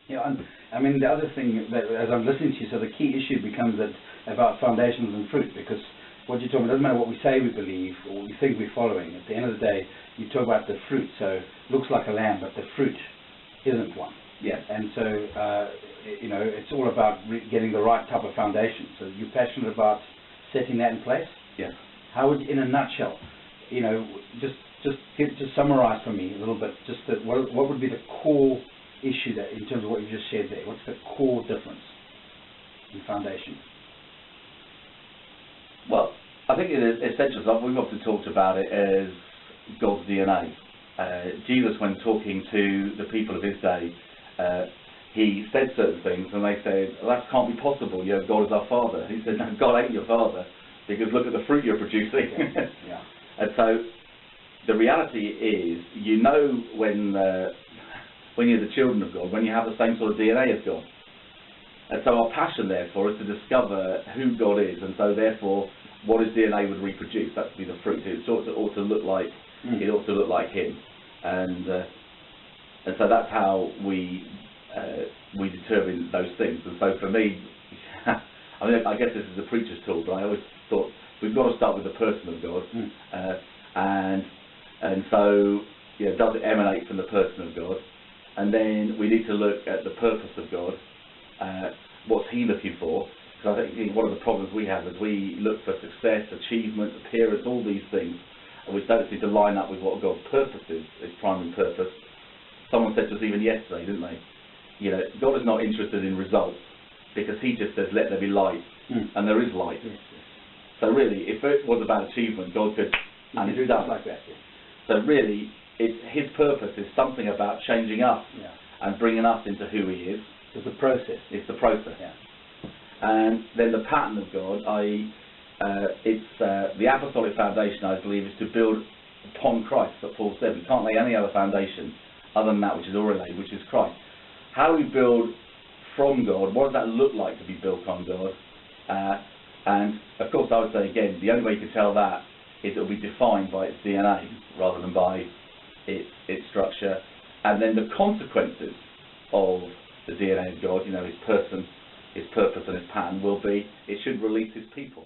Yeah, and I mean the other thing that, as I'm listening to you, so the key issue becomes that about foundations and fruit, because what you're talking about doesn't matter what we say we believe or we think we're following. At the end of the day, you talk about the fruit. So it looks like a lamb, but the fruit isn't one. Yes. And so you know, it's all about getting the right type of foundation. So you're passionate about setting that in place. Yes. How would, in a nutshell, you know, just summarize for me a little bit, just what would be the core issue that, in terms of what you just shared there, what's the core difference in foundation? Well, I think it is essential. We've often talked about it as God's DNA. Jesus, when talking to the people of his day, he said certain things, and they said, well, that can't be possible, you know, God is our Father. He said, no, God ain't your Father, because look at the fruit you're producing. Yeah. And so the reality is, you know, when you're the children of God, when you have the same sort of DNA as God. And so our passion, therefore, is to discover who God is, and so therefore what his DNA would reproduce. That would be the fruit. It ought to look like it ought to look like him, and so that's how we determine those things. And so for me, I mean, I guess this is a preacher's tool, but I always thought we've got to start with the person of God, and so yeah, does it emanate from the person of God? And then we need to look at the purpose of God. What's he looking for? Because I think one of the problems we have is we look for success, achievement, appearance, all these things, and we don't seem to line up with what God's purpose is, his primary purpose. Someone said to us even yesterday, didn't they? You know, God is not interested in results, because he just says, let there be light, and there is light. Yes. So really, if it was about achievement, God could, and it's done. Like that. Yes. So really, his purpose is something about changing us and bringing us into who he is. It's the process. It's the process. Yeah. And then the pattern of God, it's the apostolic foundation, I believe, is to build upon Christ, that Paul said. We can't lay any other foundation other than that which is already laid, which is Christ. How do we build from God? What does that look like to be built on God? And of course, I would say again, the only way you can tell that is it will be defined by its DNA rather than by its structure. And then the consequences of the DNA of God, you know, his person, his purpose and his pattern will be, it should release his people.